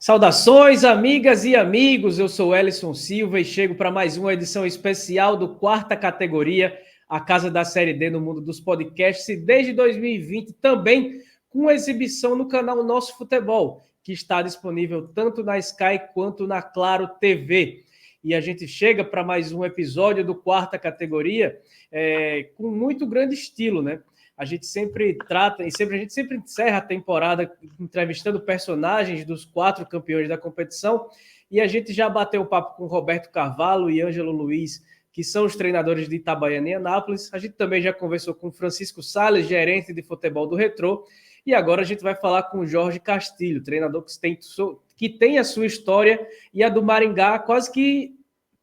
Saudações, amigas e amigos, eu sou Elison Silva e chego para mais uma edição especial do Quarta Categoria, a casa da Série D no mundo dos podcasts, e desde 2020 também com exibição no canal Nosso Futebol, que está disponível tanto na Sky quanto na Claro TV. E a gente chega para mais um episódio do Quarta Categoria com muito grande estilo, né? A gente sempre trata, e a gente sempre encerra a temporada entrevistando personagens dos 4 campeões da competição, e a gente já bateu o papo com Roberto Carvalho e Ângelo Luiz, que são os treinadores de Itabaiana e Anápolis. A gente também já conversou com Francisco Salles, gerente de futebol do Retrô, e agora a gente vai falar com Jorge Castilho, treinador que tem a sua história e a do Maringá quase que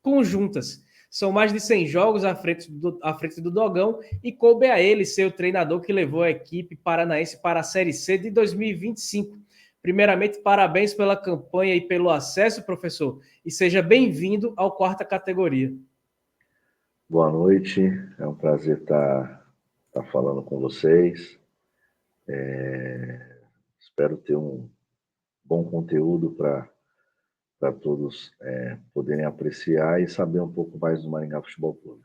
conjuntas. São mais de 100 jogos à frente do Dogão e coube a ele ser o treinador que levou a equipe paranaense para a Série C de 2025. Primeiramente, parabéns pela campanha e pelo acesso, professor, e seja bem-vindo ao Quarta Categoria. Boa noite, é um prazer estar falando com vocês. Espero ter um bom conteúdo para todos poderem apreciar e saber um pouco mais do Maringá Futebol Clube.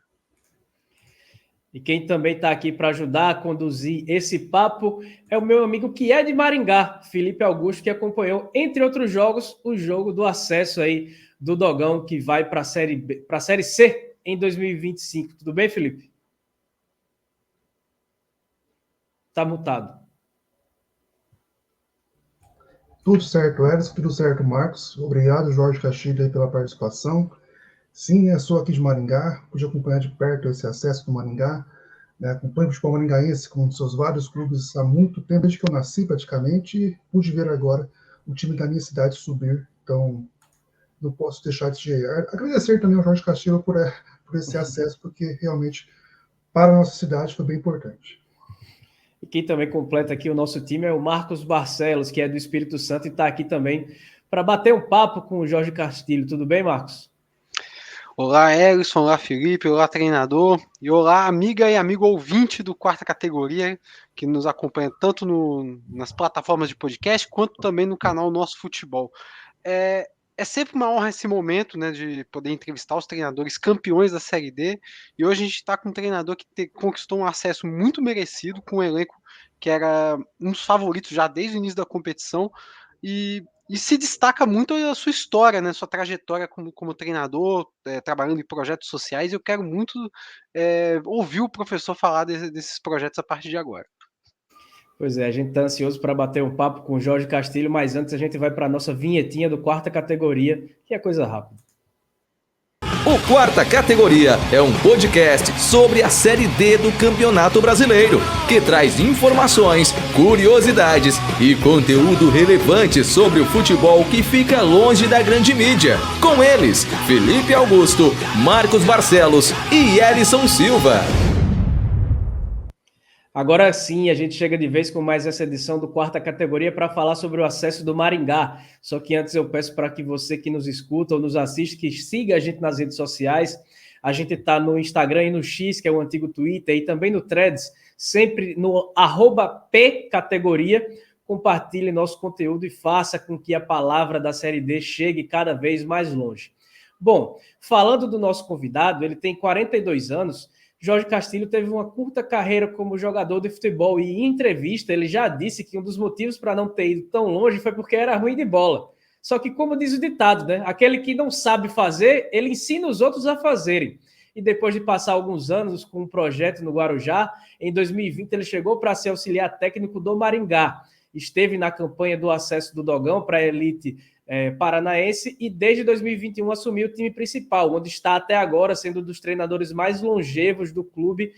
E quem também está aqui para ajudar a conduzir esse papo é o meu amigo que é de Maringá, Felipe Augusto, que acompanhou, entre outros jogos, o jogo do acesso aí do Dogão, que vai para a Série C em 2025. Tudo bem, Felipe? Está mutado. Tudo certo, Edson, tudo certo, Marcos. Obrigado, Jorge Castilho, aí, pela participação. Sim, eu sou aqui de Maringá, pude acompanhar de perto esse acesso do Maringá, né? Acompanho o futebol maringaense com seus vários clubes há muito tempo, desde que eu nasci praticamente, e pude ver agora o time da minha cidade subir, então não posso deixar de agradecer também ao Jorge Castilho por esse acesso, porque realmente para a nossa cidade foi bem importante. E quem também completa aqui o nosso time é o Marcos Barcelos, que é do Espírito Santo e está aqui também para bater um papo com o Jorge Castilho. Tudo bem, Marcos? Olá, Elison, olá, Felipe, olá, treinador, e olá, amiga e amigo ouvinte do Quarta Categoria, que nos acompanha tanto nas plataformas de podcast, quanto também no canal Nosso Futebol. É sempre uma honra esse momento, né, de poder entrevistar os treinadores campeões da Série D, e hoje a gente está com um treinador que conquistou um acesso muito merecido, com um elenco que era um dos favoritos já desde o início da competição, e se destaca muito a sua história, né, sua trajetória como treinador, trabalhando em projetos sociais, e eu quero muito ouvir o professor falar desses projetos a partir de agora. Pois é, a gente está ansioso para bater um papo com o Jorge Castilho, mas antes a gente vai para a nossa vinhetinha do Quarta Categoria, que é coisa rápida. O Quarta Categoria é um podcast sobre a Série D do Campeonato Brasileiro, que traz informações, curiosidades e conteúdo relevante sobre o futebol que fica longe da grande mídia. Com eles, Felipe Augusto, Marcos Barcelos e Elison Silva. Agora sim, a gente chega de vez com mais essa edição do Quarta Categoria para falar sobre o acesso do Maringá. Só que antes eu peço para que você que nos escuta ou nos assiste, que siga a gente nas redes sociais. A gente está no Instagram e no X, que é o antigo Twitter, e também no Threads, sempre no @pcategoria. Compartilhe nosso conteúdo e faça com que a palavra da Série D chegue cada vez mais longe. Bom, falando do nosso convidado, ele tem 42 anos. Jorge Castilho teve uma curta carreira como jogador de futebol e em entrevista ele já disse que um dos motivos para não ter ido tão longe foi porque era ruim de bola. Só que, como diz o ditado, né? Aquele que não sabe fazer, ele ensina os outros a fazerem. E depois de passar alguns anos com um projeto no Guarujá, em 2020 ele chegou para ser auxiliar técnico do Maringá. Esteve na campanha do acesso do Dogão para a elite paranaense e desde 2021 assumiu o time principal, onde está até agora sendo um dos treinadores mais longevos do clube,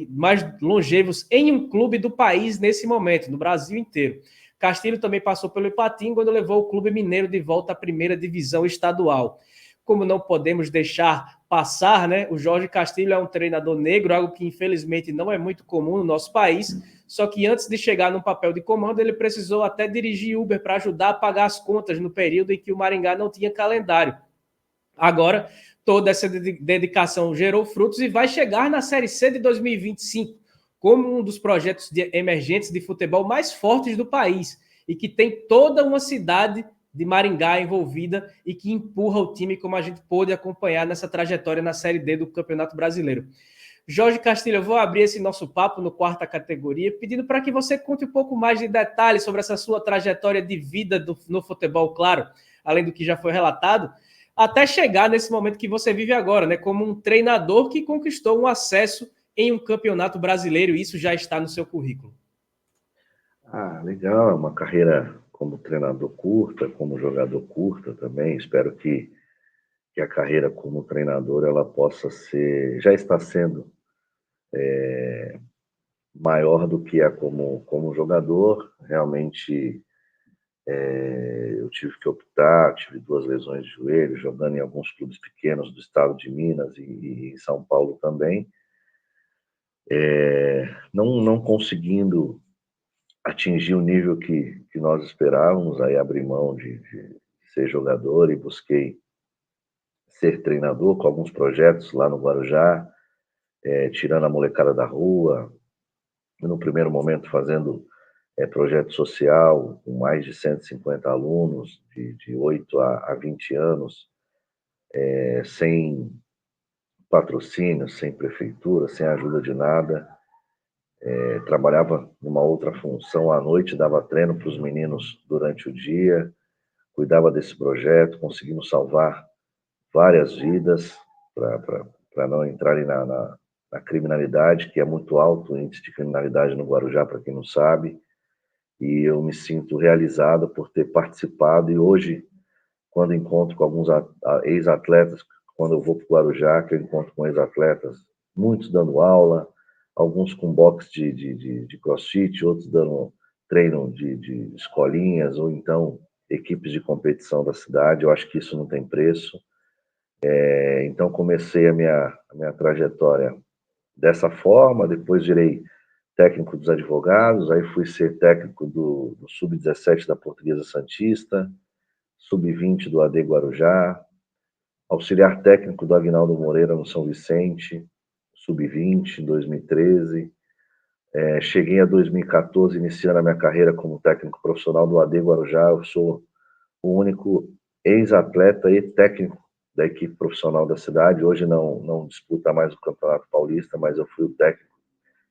mais longevos em um clube do país nesse momento, no Brasil inteiro. Castilho também passou pelo Ipatinga, quando levou o Clube Mineiro de volta à primeira divisão estadual. Como não podemos deixar passar, né? O Jorge Castilho é um treinador negro, algo que infelizmente não é muito comum no nosso país, só que antes de chegar num papel de comando, ele precisou até dirigir Uber para ajudar a pagar as contas no período em que o Maringá não tinha calendário. Agora, toda essa dedicação gerou frutos e vai chegar na Série C de 2025 como um dos projetos emergentes de futebol mais fortes do país e que tem toda uma cidade de Maringá envolvida e que empurra o time, como a gente pôde acompanhar nessa trajetória na Série D do Campeonato Brasileiro. Jorge Castilho, eu vou abrir esse nosso papo no quarta categoria, pedindo para que você conte um pouco mais de detalhes sobre essa sua trajetória de vida no futebol, claro, além do que já foi relatado, até chegar nesse momento que você vive agora, né, como um treinador que conquistou um acesso em um campeonato brasileiro, e isso já está no seu currículo. Legal, é uma carreira como treinador curta, como jogador curta também. Espero que a carreira como treinador ela possa ser, já está sendo maior do que é como jogador. Realmente eu tive que optar, tive 2 lesões de joelho, jogando em alguns clubes pequenos do estado de Minas e em São Paulo também. Não conseguindo atingir o nível que nós esperávamos, aí abri mão de ser jogador e busquei ser treinador com alguns projetos lá no Guarujá, tirando a molecada da rua, no primeiro momento fazendo projeto social com mais de 150 alunos de 8 a 20 anos, sem patrocínio, sem prefeitura, sem ajuda de nada. Trabalhava numa outra função à noite, dava treino para os meninos durante o dia, cuidava desse projeto, conseguimos salvar várias vidas para não entrarem na criminalidade, que é muito alto o índice de criminalidade no Guarujá, para quem não sabe. E eu me sinto realizado por ter participado. E hoje, quando encontro com alguns ex-atletas, quando eu vou para o Guarujá, que eu encontro com ex-atletas, muitos dando aula, alguns com box de crossfit, outros dando treino de escolinhas, ou então equipes de competição da cidade. Eu acho que isso não tem preço. Então comecei a minha trajetória dessa forma, depois virei técnico dos advogados, aí fui ser técnico do Sub-17 da Portuguesa Santista, Sub-20 do AD Guarujá, auxiliar técnico do Aguinaldo Moreira no São Vicente, Sub-20 em 2013. Cheguei a 2014, iniciando a minha carreira como técnico profissional do AD Guarujá. Eu sou o único ex-atleta e técnico da equipe profissional da cidade. Hoje não disputa mais o Campeonato Paulista, mas eu fui o técnico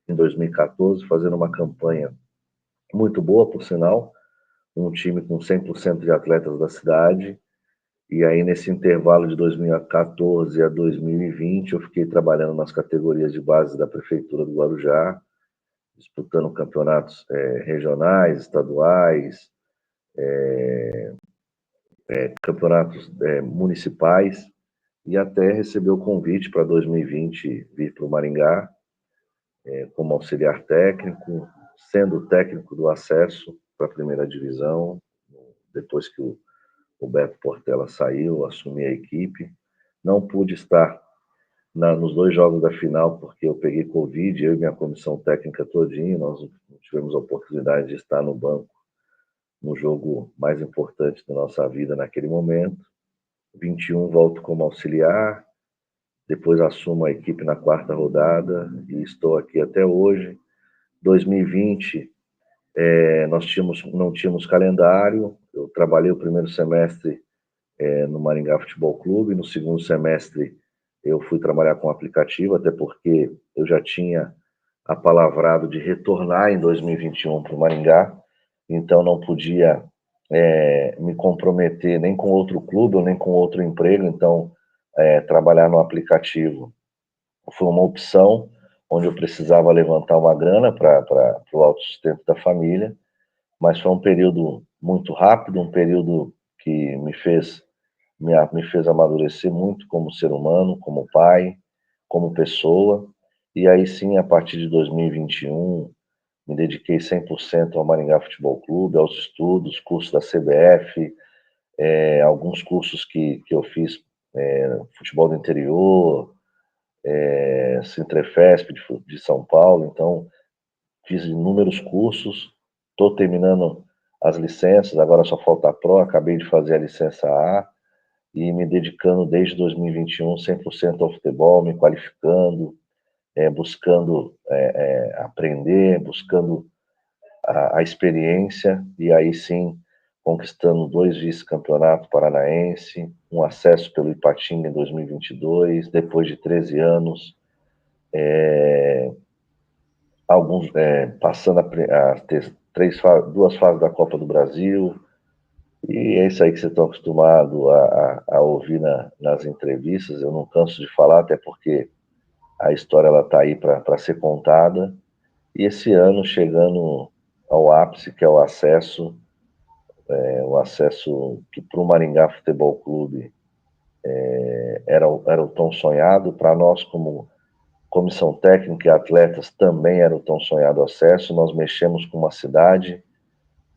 em 2014, fazendo uma campanha muito boa, por sinal, um time com 100% de atletas da cidade. E aí, nesse intervalo de 2014 a 2020, eu fiquei trabalhando nas categorias de base da Prefeitura do Guarujá, disputando campeonatos regionais, estaduais, campeonatos municipais, e até receber o convite para 2020 vir para o Maringá, como auxiliar técnico, sendo técnico do acesso para a primeira divisão. Depois que o Beto Portela saiu, eu assumi a equipe. Não pude estar nos 2 jogos da final, porque eu peguei Covid, eu e minha comissão técnica todinha. Nós não tivemos a oportunidade de estar no banco no jogo mais importante da nossa vida naquele momento. 21 volto como auxiliar, depois assumo a equipe na 4ª rodada e estou aqui até hoje. 2020, nós não tínhamos calendário. Eu trabalhei o primeiro semestre no Maringá Futebol Clube, no segundo semestre eu fui trabalhar com aplicativo, até porque eu já tinha apalavrado de retornar em 2021 para o Maringá, então não podia me comprometer nem com outro clube ou nem com outro emprego. Então trabalhar no aplicativo foi uma opção, onde eu precisava levantar uma grana para o autossustento da família, mas foi um período muito rápido, um período que me fez amadurecer muito como ser humano, como pai, como pessoa. E aí sim, a partir de 2021, me dediquei 100% ao Maringá Futebol Clube, aos estudos, cursos da CBF, alguns cursos que eu fiz, futebol do interior, Sintrefesp de São Paulo. Então, fiz inúmeros cursos, estou terminando as licenças, agora só falta a Pro, acabei de fazer a licença A, e me dedicando desde 2021 100% ao futebol, me qualificando, buscando aprender, buscando a experiência, e aí sim conquistando 2 vice-campeonatos paranaense, um acesso pelo Ipatinga em 2022, depois de 13 anos, passando a ter 2 fases da Copa do Brasil, e é isso aí que vocês estão acostumados a ouvir nas entrevistas. Eu não canso de falar, até porque a história está aí para ser contada. E esse ano chegando ao ápice, que é o acesso que para o Maringá Futebol Clube era o tão sonhado. Para nós, como comissão técnica e atletas, também era o tão sonhado acesso. Nós mexemos com uma cidade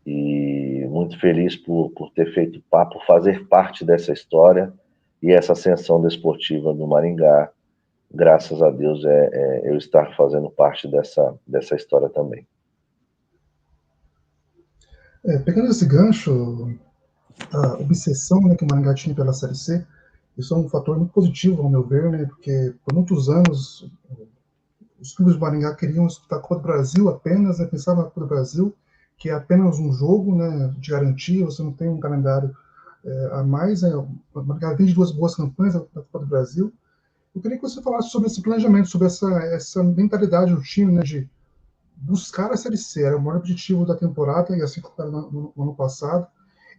e muito feliz por ter feito por fazer parte dessa história e essa ascensão desportiva do Maringá. Graças a Deus, eu estar fazendo parte dessa história também. Pegando esse gancho, a obsessão, né, que o Maringá tinha pela Série C, isso é um fator muito positivo, ao meu ver, né, porque por muitos anos os clubes do Maringá queriam disputar a Copa do Brasil apenas, né, pensavam na Copa do Brasil, que é apenas um jogo, né, de garantia, você não tem um calendário a mais, né, o Maringá vem de 2 boas campanhas na Copa do Brasil. Eu queria que você falasse sobre esse planejamento, sobre essa mentalidade do time, né, de buscar a Série C, era o maior objetivo da temporada, e assim como era no ano passado,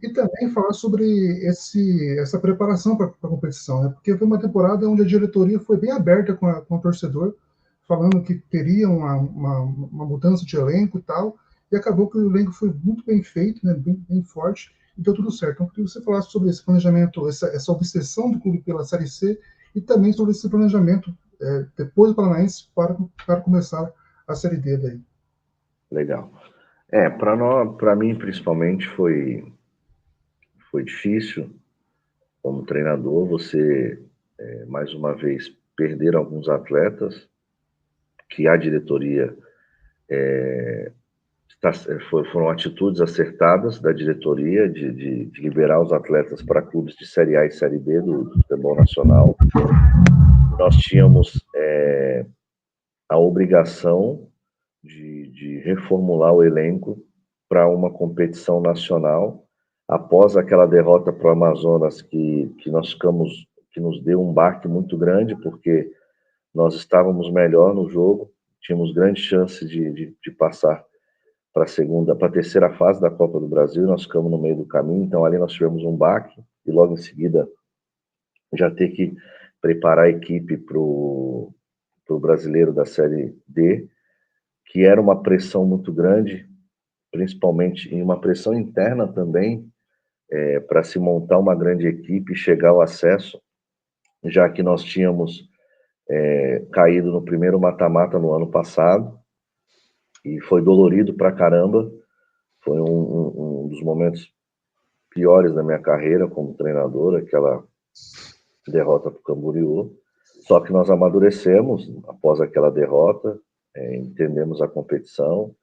e também falar sobre essa preparação para a competição, né? Porque foi uma temporada onde a diretoria foi bem aberta com o torcedor, falando que teria uma mudança de elenco e tal, e acabou que o elenco foi muito bem feito, né? Bem forte, e deu tudo certo. Então, eu queria que você falasse sobre esse planejamento, essa obsessão do clube pela Série C, e também sobre esse planejamento depois do Paranaense para começar a Série D daí. Legal. Para mim, principalmente, foi difícil, como treinador, você, mais uma vez, perder alguns atletas que a diretoria foram atitudes acertadas da diretoria de liberar os atletas para clubes de Série A e Série B do futebol nacional. Nós tínhamos a obrigação de reformular o elenco para uma competição nacional após aquela derrota para o Amazonas que nos deu um baque muito grande, porque nós estávamos melhor no jogo, tínhamos grande chance de passar para a terceira fase da Copa do Brasil, e nós ficamos no meio do caminho. Então ali nós tivemos um baque e logo em seguida já ter que preparar a equipe para o brasileiro da Série D, que era uma pressão muito grande, principalmente em uma pressão interna também, para se montar uma grande equipe e chegar ao acesso, já que nós tínhamos caído no primeiro mata-mata no ano passado, e foi dolorido pra caramba. Foi um dos momentos piores da minha carreira como treinador, aquela derrota para o Camboriú. Só que nós amadurecemos após aquela derrota, entendemos a competição,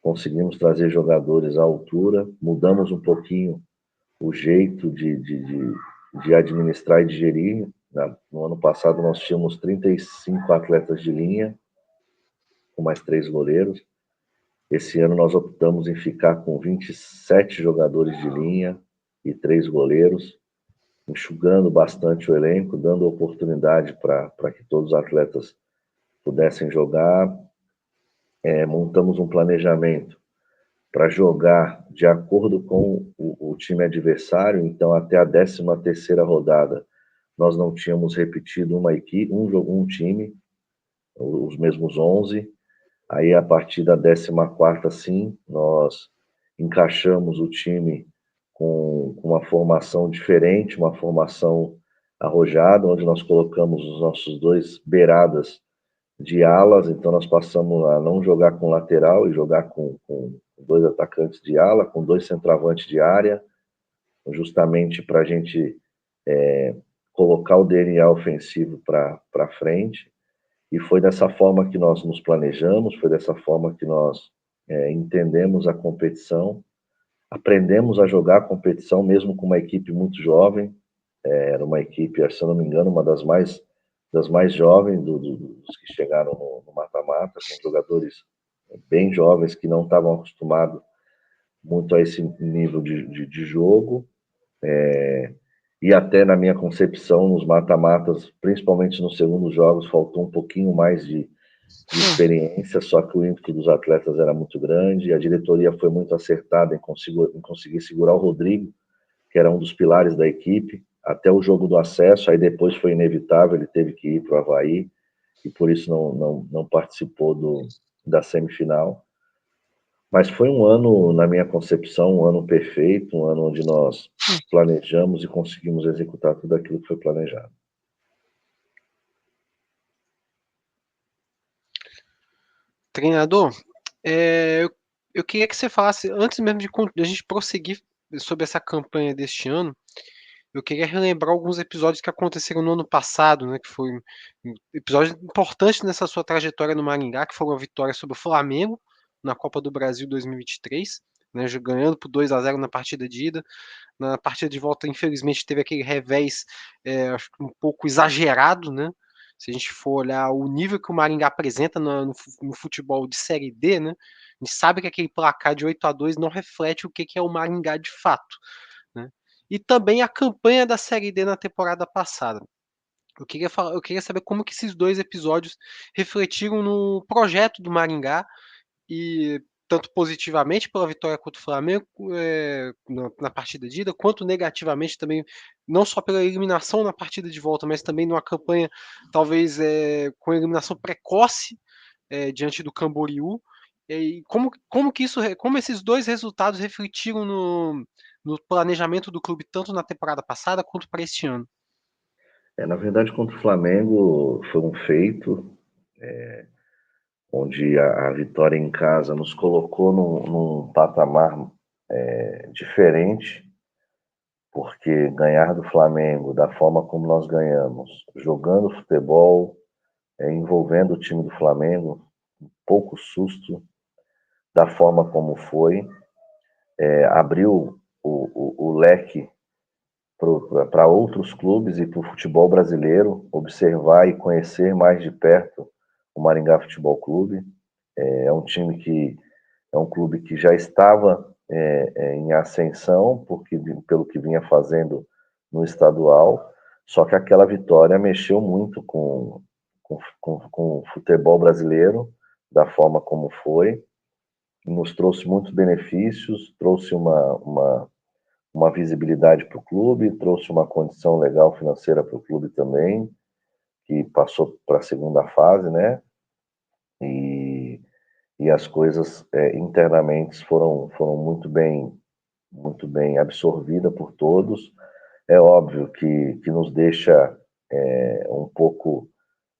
conseguimos trazer jogadores à altura, mudamos um pouquinho o jeito de administrar e de gerir. No ano passado nós tínhamos 35 atletas de linha, com mais 3 goleiros. Esse ano nós optamos em ficar com 27 jogadores de linha e 3 goleiros, enxugando bastante o elenco, dando oportunidade para que todos os atletas pudessem jogar. Montamos um planejamento para jogar de acordo com o time adversário. Então, até a 13ª rodada, nós não tínhamos repetido um time, os mesmos 11. Aí, a partir da 14ª, sim, nós encaixamos o time com uma formação diferente, uma formação arrojada, onde nós colocamos os nossos 2 beiradas de alas. Então nós passamos a não jogar com lateral e jogar com 2 atacantes de ala, com 2 centroavantes de área, justamente para a gente colocar o DNA ofensivo para frente. E foi dessa forma que nós nos planejamos, foi dessa forma que nós entendemos a competição, aprendemos a jogar a competição mesmo com uma equipe muito jovem. Era uma equipe, se eu não me engano, uma das mais jovens dos que chegaram no mata-mata, com jogadores bem jovens que não estavam acostumados muito a esse nível de jogo, e até na minha concepção, nos mata-matas, principalmente nos segundos jogos, faltou um pouquinho mais de experiência, só que o ímpeto dos atletas era muito grande, e a diretoria foi muito acertada em conseguir segurar o Rodrigo, que era um dos pilares da equipe, até o jogo do acesso, aí depois foi inevitável, ele teve que ir para o Avaí, e por isso não participou da semifinal. Mas foi um ano, na minha concepção, um ano perfeito, um ano onde nós planejamos e conseguimos executar tudo aquilo que foi planejado. Treinador, eu queria que você falasse, antes mesmo de a gente prosseguir sobre essa campanha deste ano, eu queria relembrar alguns episódios que aconteceram no ano passado, né, que foi um episódio importante nessa sua trajetória no Maringá, que foi a vitória sobre o Flamengo na Copa do Brasil 2023, né, ganhando por 2-0 na partida de ida. Na partida de volta, infelizmente, teve aquele revés acho que um pouco exagerado, né? Se a gente for olhar o nível que o Maringá apresenta no futebol de Série D, né? A gente sabe que aquele placar de 8-2 não reflete o que é o Maringá de fato, né? E também a campanha da Série D na temporada passada. Eu queria saber como que esses dois episódios refletiram no projeto do Maringá, e tanto positivamente pela vitória contra o Flamengo na partida de ida, quanto negativamente também, não só pela eliminação na partida de volta, mas também numa campanha talvez com eliminação precoce diante do Camboriú. E como esses dois resultados refletiram no planejamento do clube, tanto na temporada passada quanto para este ano? Na verdade, contra o Flamengo foi um feito, onde a vitória em casa nos colocou num patamar diferente, porque ganhar do Flamengo da forma como nós ganhamos, jogando futebol, envolvendo o time do Flamengo, um pouco susto da forma como foi, abriu o leque para outros clubes e para o futebol brasileiro observar e conhecer mais de perto o Maringá Futebol Clube. É um time que é um clube que já estava em ascensão, pelo que vinha fazendo no estadual, só que aquela vitória mexeu muito com o futebol brasileiro, da forma como foi, nos trouxe muitos benefícios, trouxe uma visibilidade para o clube, trouxe uma condição legal financeira para o clube também, que passou para a segunda fase, né? E as coisas internamente foram muito bem absorvidas por todos. É óbvio que nos deixa um pouco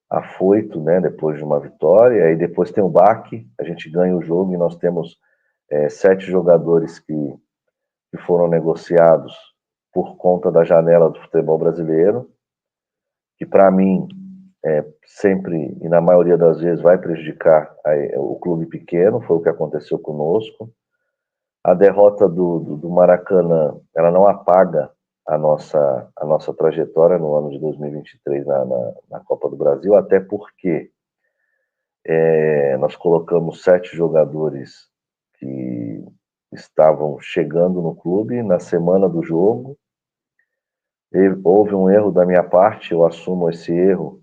afoito, né, depois de uma vitória, e depois tem o baque, a gente ganha o jogo e nós temos 7 jogadores que foram negociados por conta da janela do futebol brasileiro, que para mim sempre e na maioria das vezes vai prejudicar o clube pequeno, foi o que aconteceu conosco. A derrota do Maracanã, ela não apaga a nossa trajetória no ano de 2023 na Copa do Brasil, até porque nós colocamos 7 jogadores que estavam chegando no clube na semana do jogo. Houve um erro da minha parte, eu assumo esse erro,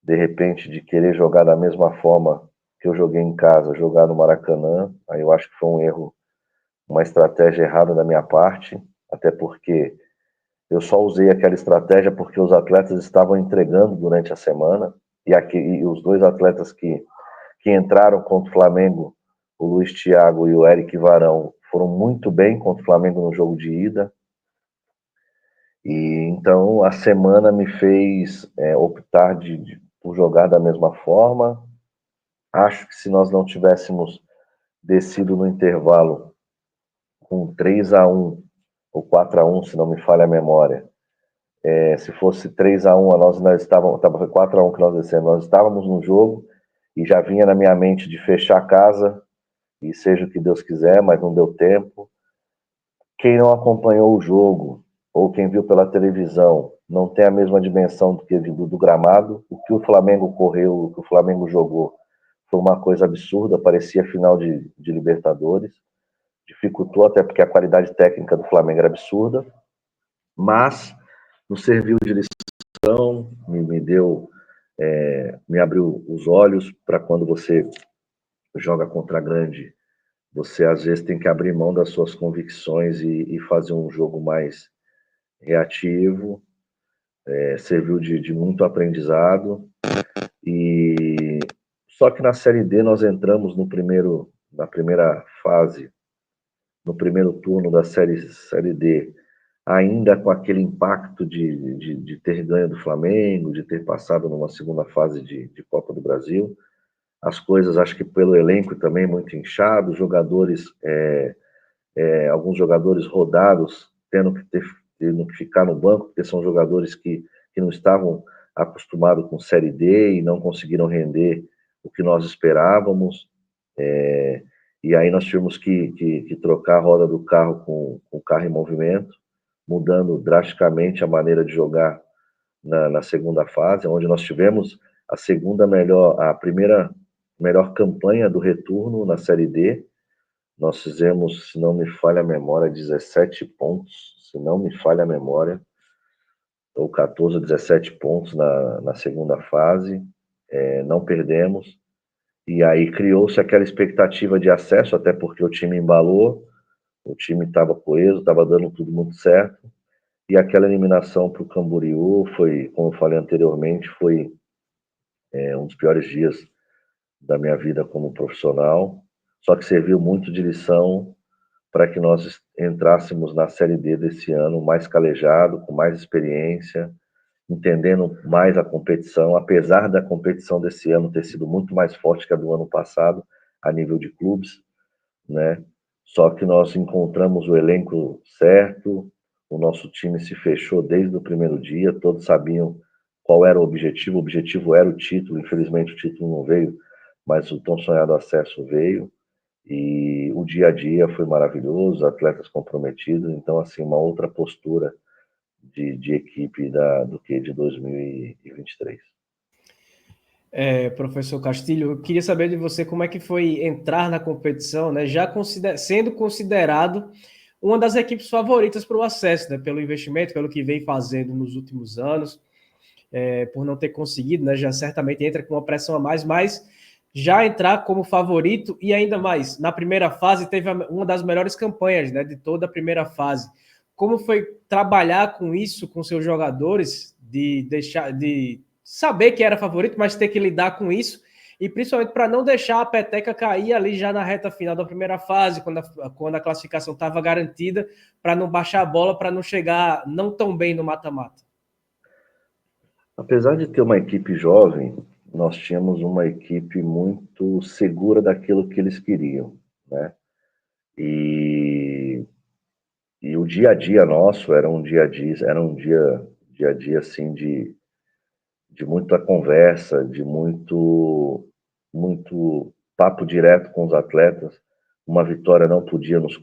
de repente, de querer jogar da mesma forma que eu joguei em casa, jogar no Maracanã. Aí eu acho que foi um erro, uma estratégia errada da minha parte, até porque eu só usei aquela estratégia porque os atletas estavam entregando durante a semana, e os 2 atletas que entraram contra o Flamengo, o Luiz Thiago e o Eric Varão, foram muito bem contra o Flamengo no jogo de ida. E então a semana me fez optar por jogar da mesma forma. Acho que se nós não tivéssemos descido no intervalo com 3-1 ou 4-1, se não me falha a memória, se fosse 3-1, nós estávamos, foi 4-1 que nós descemos, nós estávamos no jogo e já vinha na minha mente de fechar a casa e seja o que Deus quiser, mas não deu tempo. Quem não acompanhou o jogo ou quem viu pela televisão não tem a mesma dimensão do gramado. O que o Flamengo correu, o que o Flamengo jogou foi uma coisa absurda, parecia final de Libertadores. dificultou, até porque a qualidade técnica do Flamengo era absurda, mas nos serviu de lição, me abriu os olhos para quando você joga contra grande, você às vezes tem que abrir mão das suas convicções e fazer um jogo mais reativo. Serviu de muito aprendizado. E só que na Série D nós entramos na primeira fase, no primeiro turno da série D, ainda com aquele impacto de ter ganho do Flamengo, de ter passado numa segunda fase de Copa do Brasil. As coisas, acho que pelo elenco também muito inchado, alguns jogadores rodados tendo que ficar no banco, porque são jogadores que não estavam acostumados com Série D e não conseguiram render o que nós esperávamos. E aí nós tivemos que trocar a roda do carro com o carro em movimento, mudando drasticamente a maneira de jogar na segunda fase, onde nós tivemos a primeira melhor campanha do retorno na Série D. Nós fizemos, se não me falha a memória, 17 pontos, se não me falha a memória, ou 14 ou 17 pontos na segunda fase, não perdemos. E aí criou-se aquela expectativa de acesso, até porque o time embalou, o time estava coeso, estava dando tudo muito certo. E aquela eliminação para o Camboriú foi, como eu falei anteriormente, foi um dos piores dias da minha vida como profissional. Só que serviu muito de lição para que nós entrássemos na Série D desse ano mais calejado, com mais experiência, entendendo mais a competição, apesar da competição desse ano ter sido muito mais forte que a do ano passado, a nível de clubes, né? Só que nós encontramos o elenco certo, o nosso time se fechou desde o primeiro dia, todos sabiam qual era o objetivo era o título, infelizmente o título não veio, mas o tão sonhado acesso veio, e o dia a dia foi maravilhoso, atletas comprometidos, então assim, uma outra postura de equipe do que de 2023. Professor Castilho, eu queria saber de você como é que foi entrar na competição, né, já sendo considerado uma das equipes favoritas para o acesso, né, pelo investimento, pelo que vem fazendo nos últimos anos, por não ter conseguido, né, já certamente entra com uma pressão a mais, mas já entrar como favorito e ainda mais, na primeira fase teve uma das melhores campanhas, né, de toda a primeira fase. Como foi trabalhar com isso, com seus jogadores, de saber que era favorito, mas ter que lidar com isso, e principalmente para não deixar a peteca cair ali já na reta final da primeira fase, quando a classificação estava garantida, para não baixar a bola, para não chegar não tão bem no mata-mata? Apesar de ter uma equipe jovem, nós tínhamos uma equipe muito segura daquilo que eles queriam, né? E o dia a dia nosso era um dia a dia assim de muita conversa, de muito papo direto com os atletas. Uma vitória não podia nos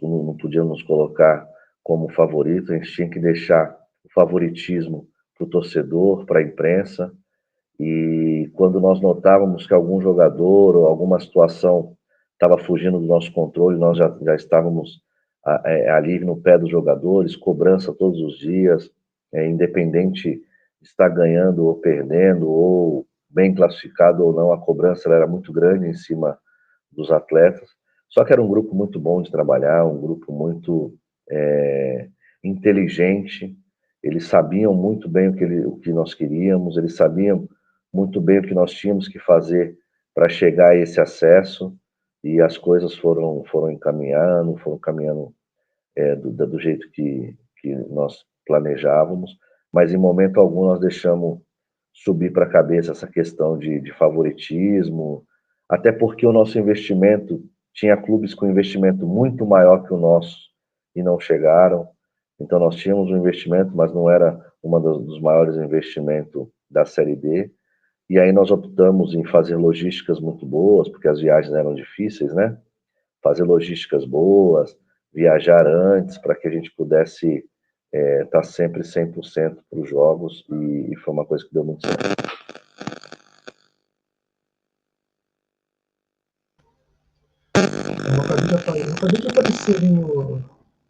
colocar como favorito, a gente tinha que deixar o favoritismo para o torcedor, para a imprensa. E quando nós notávamos que algum jogador ou alguma situação estava fugindo do nosso controle, nós já estávamos ali no pé dos jogadores, cobrança todos os dias, independente de estar ganhando ou perdendo, ou bem classificado ou não, a cobrança era muito grande em cima dos atletas. Só que era um grupo muito bom de trabalhar, um grupo muito inteligente. Eles sabiam muito bem o que nós queríamos, eles sabiam muito bem o que nós tínhamos que fazer para chegar a esse acesso, e as coisas foram caminhando do jeito que nós planejávamos, mas em momento algum nós deixamos subir para a cabeça essa questão de favoritismo, até porque o nosso investimento, tinha clubes com investimento muito maior que o nosso e não chegaram. Então nós tínhamos um investimento, mas não era dos maiores investimentos da Série B. E aí nós optamos em fazer logísticas muito boas, porque as viagens eram difíceis, né? Fazer logísticas boas, viajar antes, para que a gente pudesse estar sempre 100% para os jogos, e foi uma coisa que deu muito certo. Eu acabei de você ali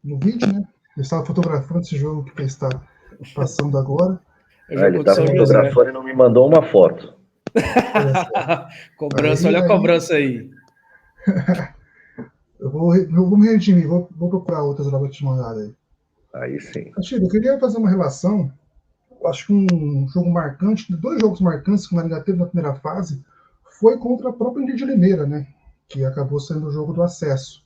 no vídeo, né? Eu estava fotografando esse jogo que está passando agora. Ele está fotografando e não me mandou uma foto. Cobrança, olha a cobrança aí. Eu vou me redimir, vou procurar outras jogos que te mandaram aí. Aí sim. Castilho, eu queria fazer uma relação. Eu acho que um jogo marcante, 2 jogos marcantes que o Maringá teve na primeira fase, foi contra a própria Inter de Limeira, né? Que acabou sendo o jogo do acesso.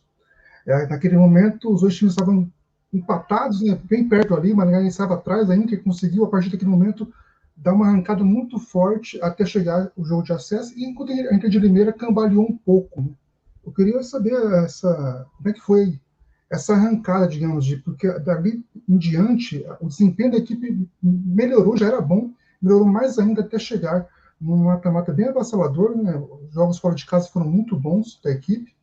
Naquele momento, os dois times estavam empatados, né, bem perto ali, o Maringá estava atrás, a Inter conseguiu, a partir daquele momento, dar uma arrancada muito forte até chegar o jogo de acesso, e enquanto a Inter de Limeira cambaleou um pouco. Né? Eu queria saber como é que foi essa arrancada, digamos, porque dali em diante, o desempenho da equipe melhorou, já era bom, melhorou mais ainda até chegar num mata-mata bem avassalador, né? Os jogos fora de casa foram muito bons da equipe.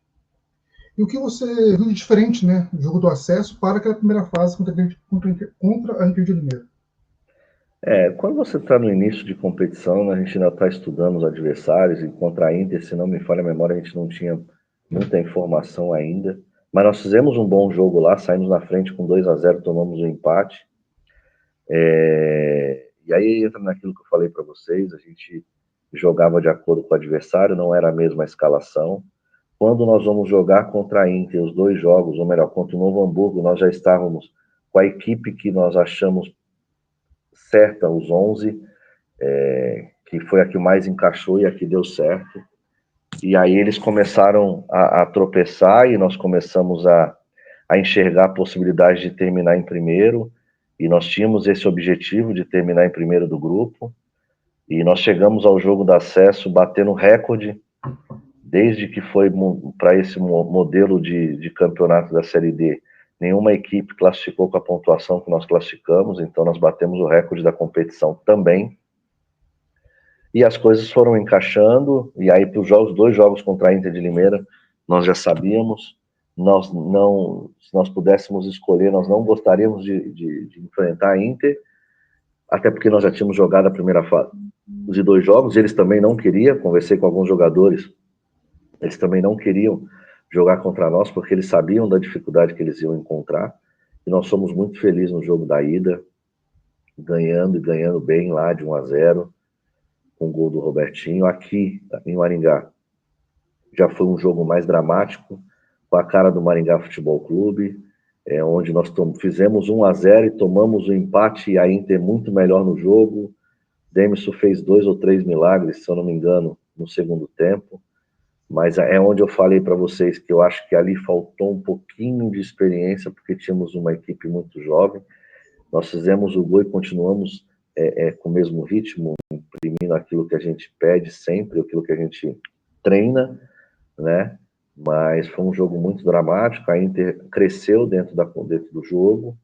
E o que você viu de diferente, né, do jogo do acesso para aquela primeira fase contra a Inter de Limeira? Quando você está no início de competição, a gente ainda está estudando os adversários, e contra a Inter, se não me falha a memória, a gente não tinha muita informação ainda. Mas nós fizemos um bom jogo lá, saímos na frente com 2-0, tomamos um empate. E aí entra naquilo que eu falei para vocês, a gente jogava de acordo com o adversário, não era a mesma escalação. Quando nós vamos jogar contra a Inter, os 2 jogos, ou melhor, contra o Novo Hamburgo, nós já estávamos com a equipe que nós achamos certa, os 11, que foi a que mais encaixou e a que deu certo. E aí eles começaram a tropeçar e nós começamos a enxergar a possibilidade de terminar em primeiro, e nós tínhamos esse objetivo de terminar em primeiro do grupo, e nós chegamos ao jogo do acesso batendo recorde, desde que foi para esse modelo de campeonato da Série D. Nenhuma equipe classificou com a pontuação que nós classificamos, então nós batemos o recorde da competição também. E as coisas foram encaixando, e aí para os 2 jogos contra a Inter de Limeira, nós já sabíamos, se nós pudéssemos escolher, nós não gostaríamos de enfrentar a Inter, até porque nós já tínhamos jogado a primeira fase de 2 jogos, eles também não queriam, conversei com alguns jogadores, eles também não queriam jogar contra nós, porque eles sabiam da dificuldade que eles iam encontrar, e nós fomos muito felizes no jogo da ida, ganhando bem lá de 1-0, com o gol do Robertinho. Aqui em Maringá já foi um jogo mais dramático, com a cara do Maringá Futebol Clube, onde nós fizemos 1-0 e tomamos o empate, e a Inter muito melhor no jogo. Demerson fez 2 ou 3 milagres, se eu não me engano, no segundo tempo, mas é onde eu falei para vocês que eu acho que ali faltou um pouquinho de experiência, porque tínhamos uma equipe muito jovem. Nós fizemos o gol e continuamos com o mesmo ritmo, imprimindo aquilo que a gente pede sempre, aquilo que a gente treina, né? Mas foi um jogo muito dramático, a Inter cresceu dentro do jogo,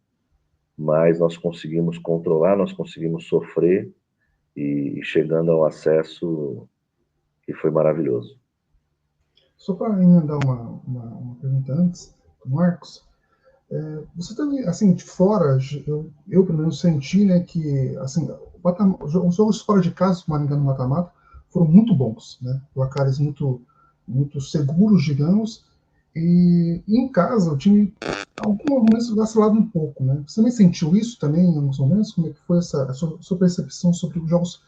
mas nós conseguimos controlar, nós conseguimos sofrer, e chegando ao acesso, que foi maravilhoso. Só para emendar uma pergunta antes, Marcos, você também, assim, de fora, eu pelo menos senti, né, que, assim, os jogos fora de casa, o Maringá no mata-mata, foram muito bons, né, placares muito seguros, digamos, e em casa o time, em alguns momentos, vacilava um pouco, né. Você também sentiu isso também em alguns momentos? Como é que foi a sua percepção sobre os jogos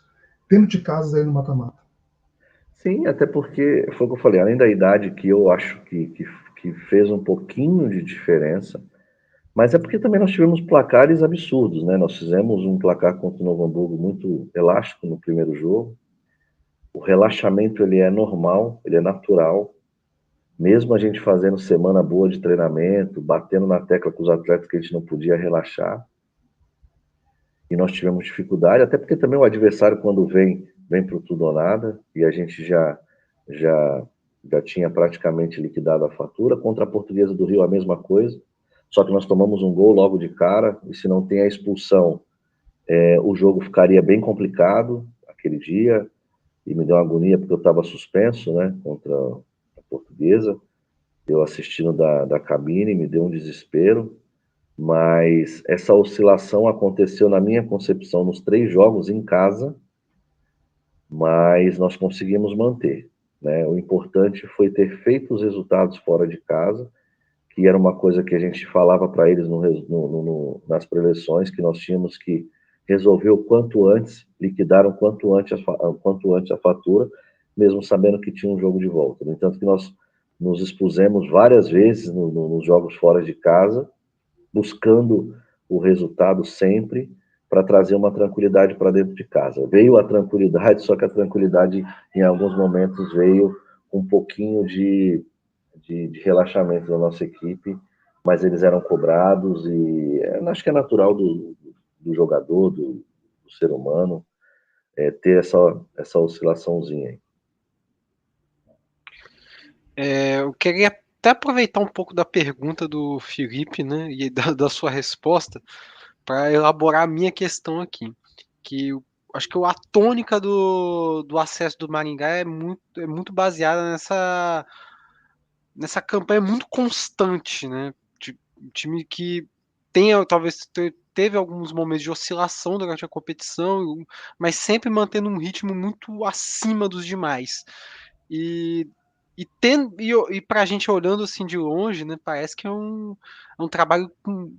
dentro de casa aí no mata-mata? Sim, até porque, foi o que eu falei, além da idade que eu acho que fez um pouquinho de diferença, mas é porque também nós tivemos placares absurdos, né? Nós fizemos um placar contra o Novo Hamburgo muito elástico no primeiro jogo. O relaxamento, ele é normal, ele é natural. Mesmo a gente fazendo semana boa de treinamento, batendo na tecla com os atletas que a gente não podia relaxar. E nós tivemos dificuldade, até porque também o adversário, quando vem para o tudo ou nada, e a gente já tinha praticamente liquidado a fatura. Contra a Portuguesa do Rio, a mesma coisa, só que nós tomamos um gol logo de cara, e se não tem a expulsão, o jogo ficaria bem complicado aquele dia, e me deu uma agonia porque eu estava suspenso, né, contra a Portuguesa, eu assistindo da cabine, me deu um desespero, mas essa oscilação aconteceu, na minha concepção, nos 3 jogos em casa, mas nós conseguimos manter, né? O importante foi ter feito os resultados fora de casa, que e era uma coisa que a gente falava para eles nas preleções, que nós tínhamos que resolver o quanto antes, liquidar o quanto antes a fatura, mesmo sabendo que tinha um jogo de volta. No entanto, que nós nos expusemos várias vezes nos jogos fora de casa, buscando o resultado sempre, para trazer uma tranquilidade para dentro de casa. Veio a tranquilidade, só que a tranquilidade, em alguns momentos, veio um pouquinho de relaxamento da nossa equipe, mas eles eram cobrados e acho que é natural do jogador, do ser humano, ter essa oscilaçãozinha aí. Eu queria até aproveitar um pouco da pergunta do Felipe, né, e da sua resposta, para elaborar a minha questão aqui, que acho que a tônica do acesso do Maringá é muito baseada nessa campanha muito constante, né? Um time que talvez teve alguns momentos de oscilação durante a competição, mas sempre mantendo um ritmo muito acima dos demais. E para a gente olhando assim de longe, né, parece que é um trabalho com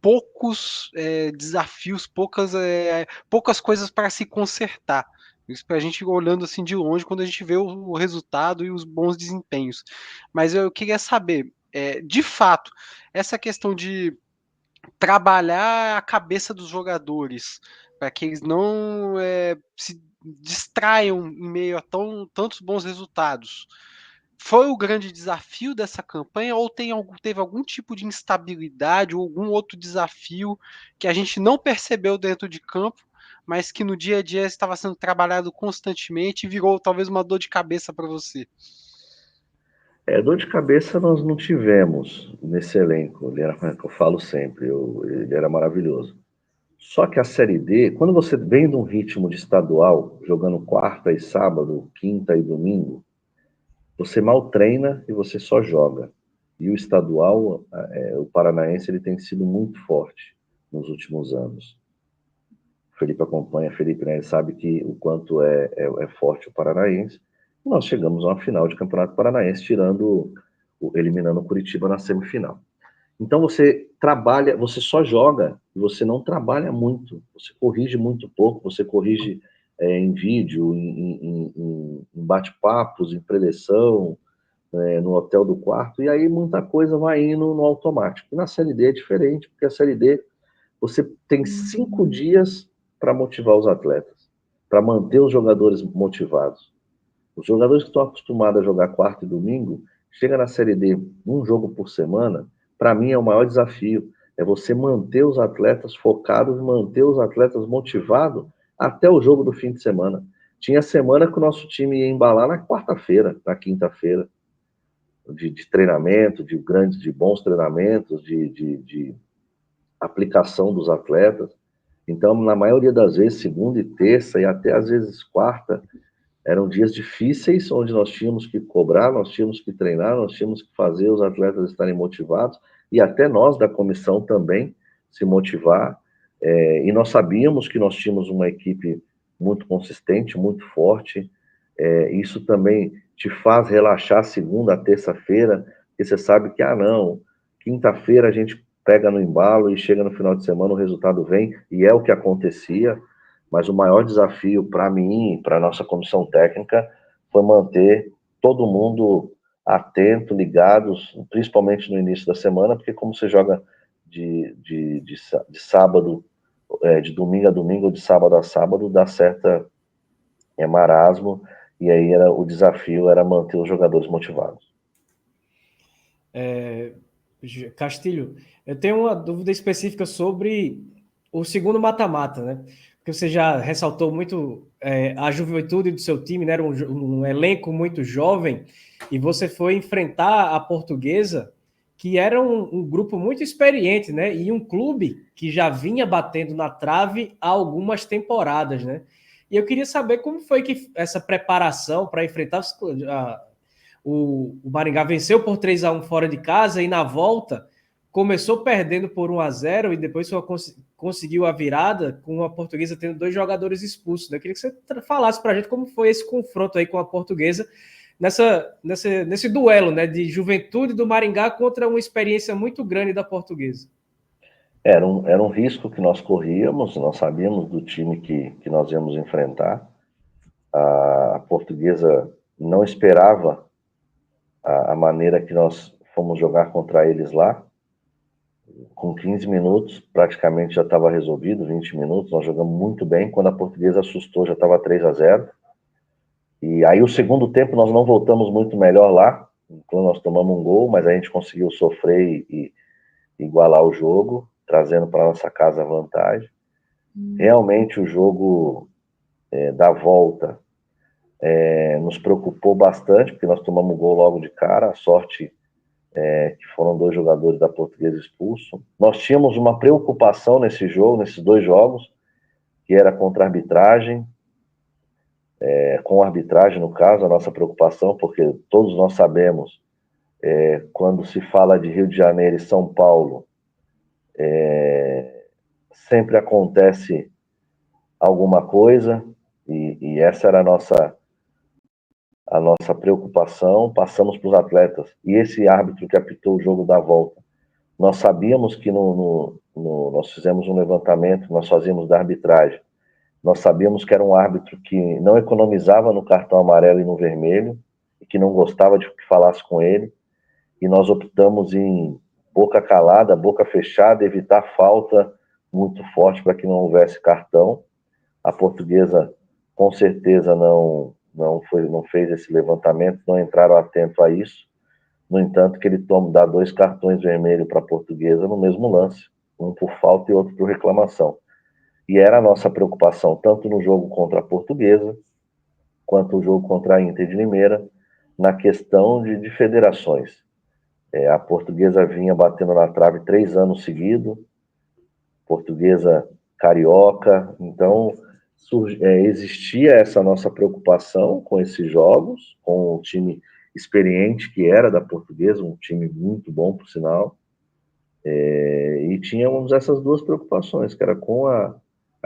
poucos desafios, poucas coisas para se consertar. Isso para a gente olhando assim de longe, quando a gente vê o resultado e os bons desempenhos. Mas eu queria saber, de fato, essa questão de trabalhar a cabeça dos jogadores, para que eles não se distraiam em meio a tantos bons resultados. Foi o grande desafio dessa campanha ou teve algum tipo de instabilidade ou algum outro desafio que a gente não percebeu dentro de campo, mas que no dia a dia estava sendo trabalhado constantemente e virou talvez uma dor de cabeça para você? Dor de cabeça nós não tivemos nesse elenco. Ele era, que eu falo sempre, ele era maravilhoso. Só que a Série D, quando você vem de um ritmo de estadual, jogando quarta e sábado, quinta e domingo, você mal treina e você só joga. E o estadual, o paranaense, ele tem sido muito forte nos últimos anos. O Felipe acompanha, Felipe, né, ele sabe que o quanto é forte o paranaense. E nós chegamos a uma final de Campeonato Paranaense, eliminando o Curitiba na semifinal. Então você trabalha, você só joga, você não trabalha muito, você corrige muito pouco, você corrige em vídeo, em bate-papos, em preleção, no hotel do quarto, e aí muita coisa vai indo no automático. E na Série D é diferente, porque a Série D você tem 5 dias para motivar os atletas, para manter os jogadores motivados. Os jogadores que estão acostumados a jogar quarta e domingo, chega na Série D um jogo por semana, para mim é o maior desafio, é você manter os atletas focados, manter os atletas motivados até o jogo do fim de semana. Tinha semana que o nosso time ia embalar na quarta-feira, na quinta-feira, de treinamento, de bons treinamentos, de aplicação dos atletas. Então, na maioria das vezes, segunda e terça, e até às vezes quarta, eram dias difíceis, onde nós tínhamos que cobrar, nós tínhamos que treinar, nós tínhamos que fazer os atletas estarem motivados, e até nós da comissão também se motivar. E nós sabíamos que nós tínhamos uma equipe muito consistente, muito forte. Isso também te faz relaxar segunda a terça-feira, porque você sabe que, não, quinta-feira a gente pega no embalo e chega no final de semana, o resultado vem, e é o que acontecia. Mas o maior desafio para mim, para a nossa comissão técnica, foi manter todo mundo atento, ligados, principalmente no início da semana, porque como você joga de sábado, de domingo a domingo, ou de sábado a sábado, dá certa marasmo, e aí o desafio era manter os jogadores motivados. Castilho, eu tenho uma dúvida específica sobre o segundo mata-mata, né? Porque você já ressaltou muito a juventude do seu time, né? Era um elenco muito jovem, e você foi enfrentar a Portuguesa, que era um grupo muito experiente, né? E um clube que já vinha batendo na trave há algumas temporadas, né? E eu queria saber como foi que essa preparação para enfrentar o Maringá venceu por 3-1 fora de casa, e na volta começou perdendo por 1-0 e depois só conseguiu a virada com a Portuguesa tendo 2 jogadores expulsos. Eu queria que você falasse para a gente como foi esse confronto aí com a Portuguesa nesse duelo, né, de Juventude do Maringá contra uma experiência muito grande da Portuguesa? Era um risco que nós corríamos, nós sabíamos do time que nós íamos enfrentar. A Portuguesa não esperava a maneira que nós fomos jogar contra eles lá. Com 15 minutos, praticamente já estava resolvido, 20 minutos, nós jogamos muito bem. Quando a Portuguesa assustou, já estava 3-0. E aí o segundo tempo nós não voltamos muito melhor lá, então nós tomamos um gol, mas a gente conseguiu sofrer e igualar o jogo, trazendo para nossa casa a vantagem. Realmente o jogo da volta nos preocupou bastante, porque nós tomamos um gol logo de cara, a sorte que foram 2 jogadores da Portuguesa expulsos. Nós tínhamos uma preocupação nesse jogo, nesses 2 jogos, que era contra a arbitragem, com a arbitragem, no caso, a nossa preocupação, porque todos nós sabemos, quando se fala de Rio de Janeiro e São Paulo, sempre acontece alguma coisa, e essa era a nossa preocupação. Passamos para os atletas, e esse árbitro que apitou o jogo da volta, nós sabíamos que nós fizemos um levantamento, nós fazíamos da arbitragem, nós sabíamos que era um árbitro que não economizava no cartão amarelo e no vermelho, e que não gostava de que falasse com ele, e nós optamos em boca calada, boca fechada, evitar falta muito forte para que não houvesse cartão. A Portuguesa, com certeza, não fez esse levantamento, não entraram atento a isso. No entanto, que ele dá 2 cartões vermelhos para a Portuguesa no mesmo lance, um por falta e outro por reclamação. E era a nossa preocupação, tanto no jogo contra a Portuguesa, quanto no jogo contra a Inter de Limeira, na questão de federações. A Portuguesa vinha batendo na trave 3 anos seguidos, Portuguesa carioca, então existia essa nossa preocupação com esses jogos, com o time experiente que era da Portuguesa, um time muito bom, por sinal, e tínhamos essas 2 preocupações, que era com a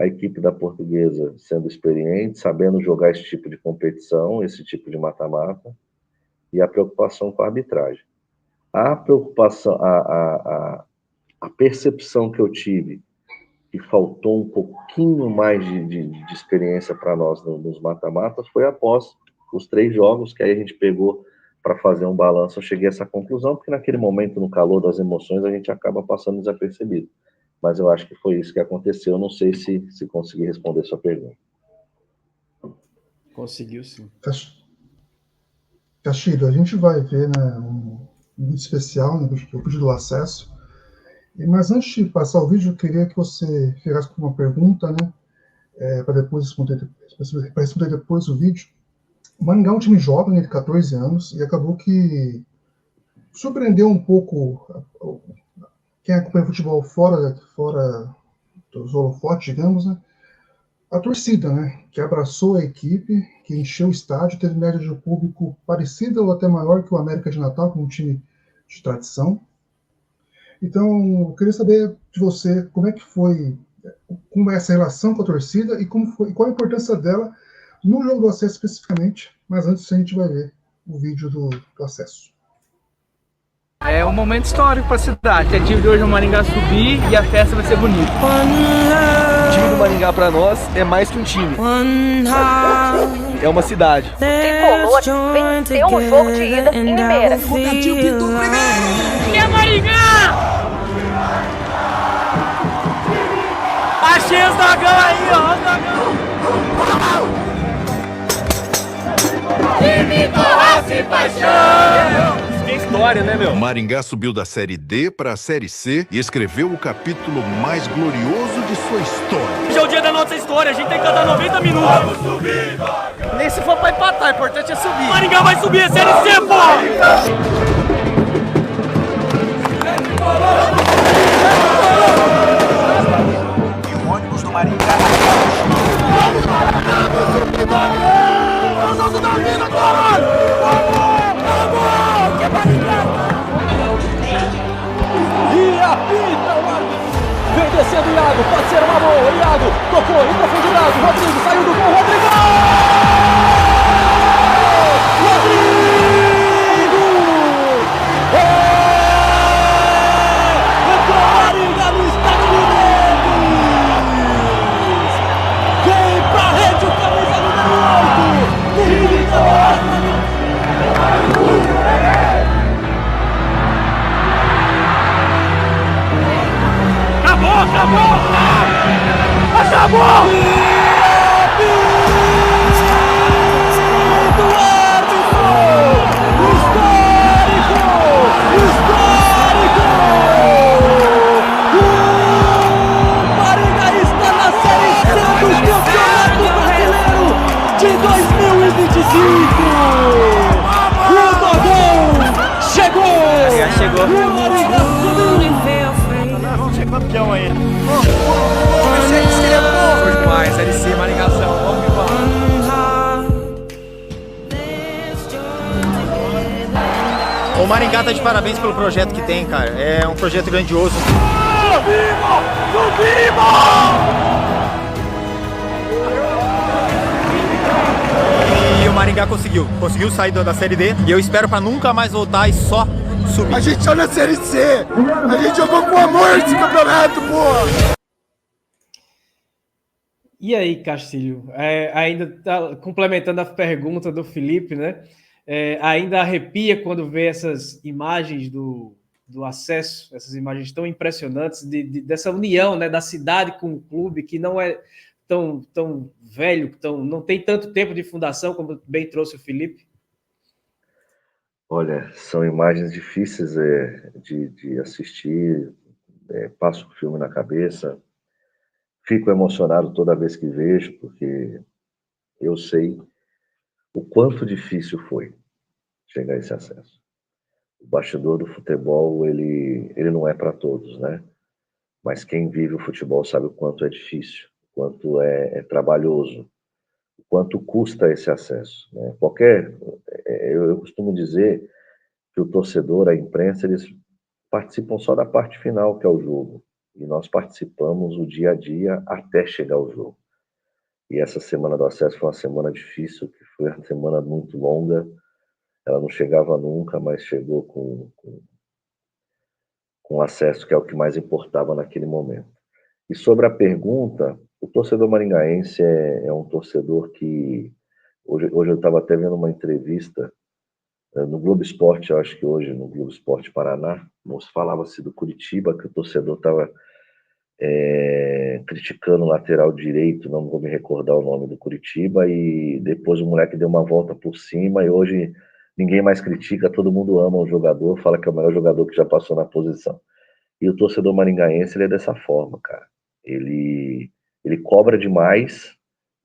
equipe da Portuguesa sendo experiente, sabendo jogar esse tipo de competição, esse tipo de mata-mata, e a preocupação com a arbitragem. A preocupação, a percepção que eu tive, que faltou um pouquinho mais de experiência para nós nos mata-matas, foi após os 3 jogos, que aí a gente pegou para fazer um balanço. Eu cheguei a essa conclusão, porque naquele momento, no calor das emoções, a gente acaba passando desapercebido. Mas eu acho que foi isso que aconteceu. Eu não sei se consegui responder sua pergunta. Conseguiu, sim. Castilho, a gente vai ver, né, um vídeo especial, né, do vídeo do acesso. Mas antes de passar o vídeo, eu queria que você ficasse com uma pergunta, né, para responder depois o vídeo. O Maringá é um time jovem, né, de 14 anos, e acabou que surpreendeu um pouco quem acompanha futebol fora dos holofotes, digamos, né, a torcida, né, que abraçou a equipe, que encheu o estádio, teve média de público parecida ou até maior que o América de Natal, com um time de tradição. Então, eu queria saber de você como é que foi, como é essa relação com a torcida e qual a importância dela no jogo do acesso especificamente, mas antes a gente vai ver o vídeo do acesso. É um momento histórico para a cidade. O time de hoje é o Maringá subir e a festa vai ser bonita. O time do Maringá para nós é mais que um time. É uma cidade. O Tricolor venceu um jogo de ida em Limeira. E é Maringá! Achei os dogão aí, ó. Os dogão. Time com raça e paixão! História, né, meu? Maringá subiu da Série D para a Série C e escreveu o capítulo mais glorioso de sua história. Hoje é o dia da nossa história, a gente tem que cantar 90 minutos. Vamos subir, nem se for pra empatar, o importante é subir. Maringá vai subir, é Série C, pô! E o ônibus do Maringá. E apita o árbitro. Vem descendo o Iago, pode ser uma boa. O Iago tocou em profundidade. Rodrigo saiu do gol. Rodrigo! Chegou. Vamos ser campeão aí. Foi demais, Série C, Maringação. Vamos que vamos. O Maringá tá de parabéns pelo projeto que tem, cara. É um projeto grandioso. Subimos! E o Maringá conseguiu sair da Série D. E eu espero pra nunca mais voltar e só subir. A gente tá na Série C! A gente jogou com amor esse campeonato, porra! E aí, Castilho, ainda tá complementando a pergunta do Felipe, né? Ainda arrepia quando vê essas imagens do acesso, essas imagens tão impressionantes dessa união, né, da cidade com o clube, que não é tão velho, não tem tanto tempo de fundação, como bem trouxe o Felipe? Olha, são imagens difíceis de assistir, passo o filme na cabeça, fico emocionado toda vez que vejo, porque eu sei o quanto difícil foi chegar a esse acesso. O bastidor do futebol, ele não é para todos, né? Mas quem vive o futebol sabe o quanto é difícil, o quanto é trabalhoso, o quanto custa esse acesso, né? Eu costumo dizer que o torcedor, a imprensa, eles participam só da parte final, que é o jogo. E nós participamos o dia a dia até chegar ao jogo. E essa semana do acesso foi uma semana difícil, que foi uma semana muito longa. Ela não chegava nunca, mas chegou com acesso, que é o que mais importava naquele momento. E sobre a pergunta, o torcedor maringaense é um torcedor que... Hoje eu estava até vendo uma entrevista no Globo Esporte, eu acho que hoje, no Globo Esporte Paraná, falava-se do Curitiba, que o torcedor estava criticando o lateral direito, não vou me recordar o nome do Curitiba, e depois o moleque deu uma volta por cima, e hoje ninguém mais critica, todo mundo ama o jogador, fala que é o melhor jogador que já passou na posição. E o torcedor maringaense, ele é dessa forma, cara. Ele cobra demais,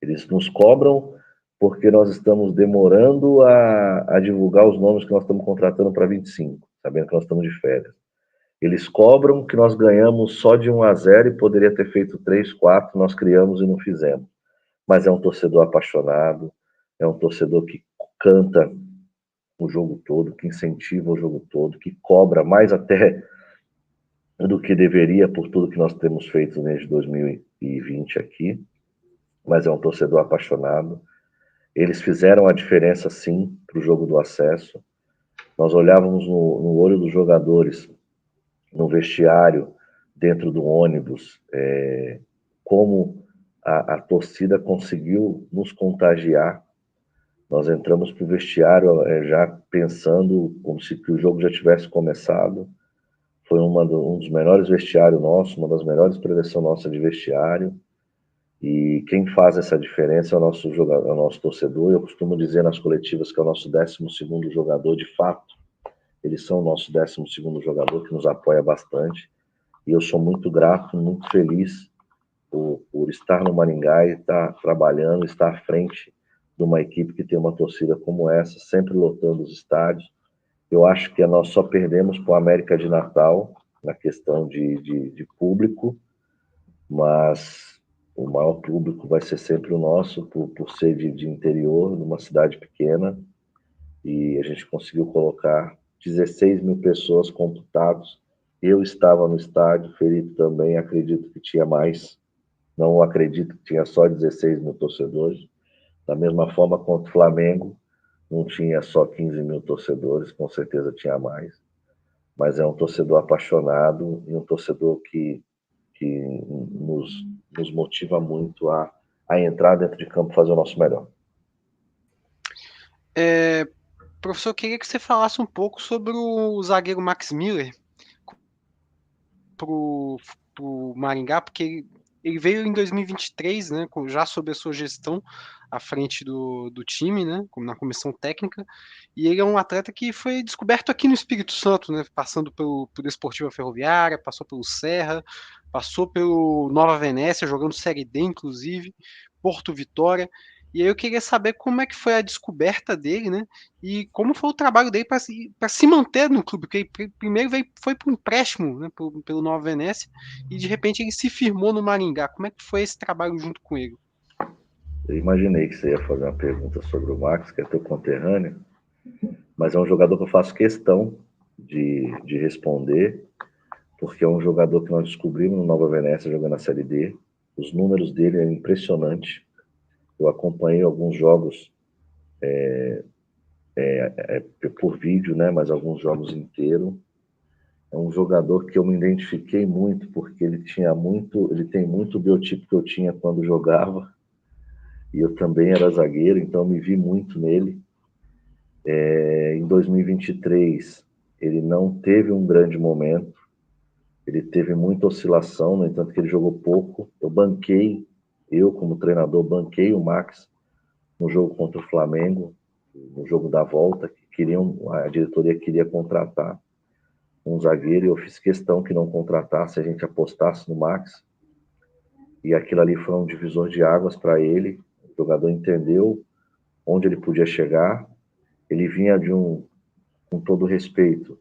eles nos cobram porque nós estamos demorando a divulgar os nomes que nós estamos contratando para 25, sabendo que nós estamos de férias. Eles cobram que nós ganhamos só de 1-0 e poderia ter feito 3, 4, nós criamos e não fizemos. Mas é um torcedor apaixonado, é um torcedor que canta o jogo todo, que incentiva o jogo todo, que cobra mais até do que deveria por tudo que nós temos feito desde 2020 aqui, mas é um torcedor apaixonado. Eles fizeram a diferença, sim, para o jogo do acesso. Nós olhávamos no olho dos jogadores, no vestiário, dentro do ônibus, como a torcida conseguiu nos contagiar. Nós entramos para o vestiário já pensando como se que o jogo já tivesse começado. Foi um dos melhores vestiários nossos, uma das melhores preleções nossa de vestiário. E quem faz essa diferença é o nosso jogador, é o nosso torcedor. Eu costumo dizer nas coletivas que é o nosso 12º jogador, de fato. Eles são o nosso 12º jogador, que nos apoia bastante. E eu sou muito grato, muito feliz por estar no Maringá e estar trabalhando, estar à frente de uma equipe que tem uma torcida como essa, sempre lotando os estádios. Eu acho que nós só perdemos para o América de Natal, na questão de público, mas o maior público vai ser sempre o nosso, por ser de interior, numa cidade pequena, e a gente conseguiu colocar 16 mil pessoas computadas. Eu estava no estádio, Felipe também, acredito que tinha mais, não acredito que tinha só 16 mil torcedores. Da mesma forma, contra o Flamengo, não tinha só 15 mil torcedores, com certeza tinha mais. Mas é um torcedor apaixonado e um torcedor que nos motiva muito a entrar dentro de campo e fazer o nosso melhor. Professor, eu queria que você falasse um pouco sobre o zagueiro Max Miller pro Maringá, porque Ele veio em 2023, né, já sob a sua gestão à frente do time, né, na comissão técnica, e ele é um atleta que foi descoberto aqui no Espírito Santo, né, passando pelo Desportiva Ferroviária, passou pelo Serra, passou pelo Nova Venécia, jogando Série D, inclusive, Porto Vitória. E aí eu queria saber como é que foi a descoberta dele, né? E como foi o trabalho dele para se manter no clube, porque ele primeiro foi para um empréstimo, né, pelo Nova Venécia, e de repente ele se firmou no Maringá. Como é que foi esse trabalho junto com ele? Eu imaginei que você ia fazer uma pergunta sobre o Max, que é teu conterrâneo, mas é um jogador que eu faço questão de responder, porque é um jogador que nós descobrimos no Nova Venécia jogando a Série D. Os números dele é impressionante. Eu acompanhei alguns jogos por vídeo, né? Mas alguns jogos inteiros. É um jogador que eu me identifiquei muito, porque ele tem muito biotipo que eu tinha quando jogava, e eu também era zagueiro, então eu me vi muito nele. Em 2023, ele não teve um grande momento, ele teve muita oscilação, no entanto que ele jogou pouco. Eu como treinador, banquei o Max no jogo contra o Flamengo, no jogo da volta, que a diretoria queria contratar um zagueiro, e eu fiz questão que não contratasse, a gente apostasse no Max, e aquilo ali foi um divisor de águas para ele. O jogador entendeu onde ele podia chegar, ele vinha com todo respeito,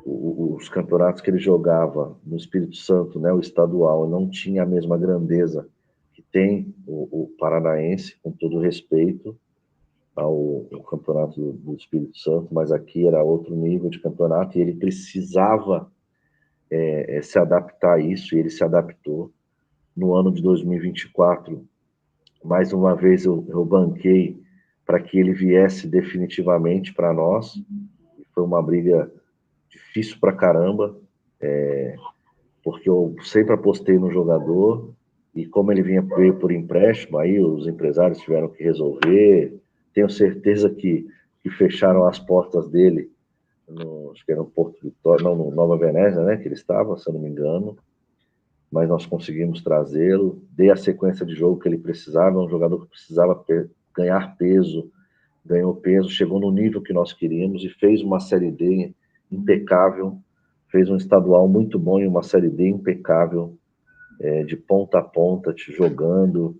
os campeonatos que ele jogava no Espírito Santo, né, o estadual, não tinha a mesma grandeza que tem o paranaense, com todo respeito ao campeonato do Espírito Santo, mas aqui era outro nível de campeonato, e ele precisava se adaptar a isso, e ele se adaptou. No ano de 2024, mais uma vez eu banquei para que ele viesse definitivamente para nós. Foi uma briga difícil pra caramba, porque eu sempre apostei no jogador, e como ele veio por empréstimo, aí os empresários tiveram que resolver. Tenho certeza que fecharam as portas dele, acho que era no Porto Vitória, não, no Nova Venécia, né, que ele estava, se eu não me engano, mas nós conseguimos trazê-lo, dei a sequência de jogo que ele precisava. Um jogador que precisava ganhar peso, ganhou peso, chegou no nível que nós queríamos, e fez uma Série D impecável, fez um estadual muito bom e uma Série D impecável, de ponta a ponta, te jogando.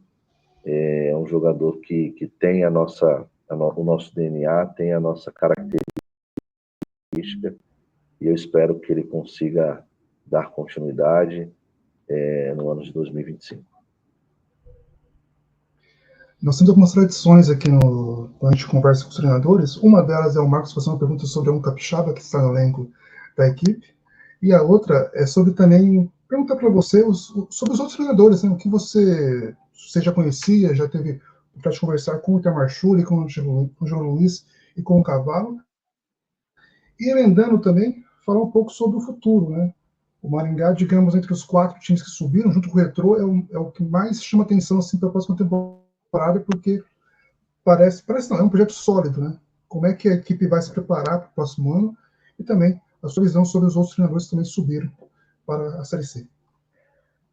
É um jogador que tem o nosso DNA, tem a nossa característica, e eu espero que ele consiga dar continuidade no ano de 2025. Nós temos algumas tradições aqui quando a gente conversa com os treinadores. Uma delas é o Marcos fazer uma pergunta sobre um capixaba que está no elenco da equipe, e a outra é sobre também perguntar para você sobre os outros treinadores, né? O que você já conhecia, já teve para conversar com o Itamar Schuri, com o João Luiz e com o Cavalo. E emendando também, falar um pouco sobre o futuro, né? O Maringá, digamos, entre os 4 times que subiram, junto com o Retrô, é o que mais chama atenção assim, para a próxima temporada, porque parece não, é um projeto sólido, né? Como é que a equipe vai se preparar para o próximo ano, e também a sua visão sobre os outros treinadores que também subiram para a Série C.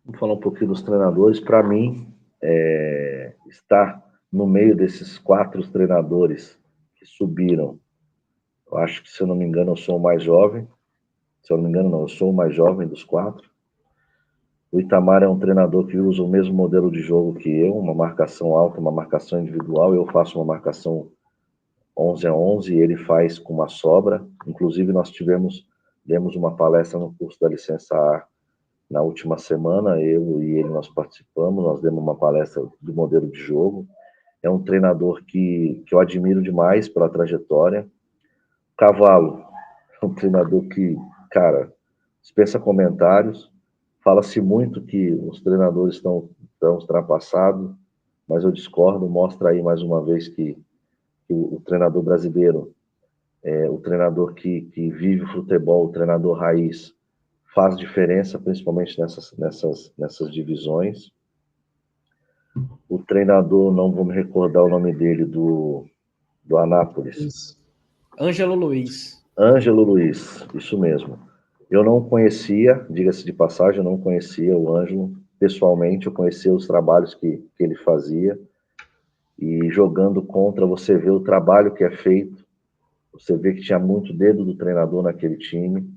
Vamos falar um pouquinho dos treinadores. Para mim, estar no meio desses 4 treinadores que subiram, eu acho que, se eu não me engano, eu sou o mais jovem. Se eu não me engano, não, eu sou o mais jovem dos 4. O Itamar é um treinador que usa o mesmo modelo de jogo que eu, uma marcação alta, uma marcação individual. Eu faço uma marcação 11 a 11 e ele faz com uma sobra. Inclusive, nós demos uma palestra no curso da Licença A na última semana, eu e ele nós participamos, nós demos uma palestra do modelo de jogo. É um treinador que eu admiro demais pela trajetória. Cavalo é um treinador que, cara, dispensa comentários. Fala-se muito que os treinadores estão ultrapassados, mas eu discordo. Mostra aí mais uma vez que o treinador brasileiro, o treinador que vive o futebol, o treinador raiz, faz diferença, principalmente nessas divisões. O treinador, não vou me recordar o nome dele, do Anápolis. Ângelo Luiz. Ângelo Luiz, isso mesmo. Eu não conhecia, diga-se de passagem, eu não conhecia o Ângelo, pessoalmente, eu conhecia os trabalhos que ele fazia, e jogando contra, você vê o trabalho que é feito, você vê que tinha muito dedo do treinador naquele time,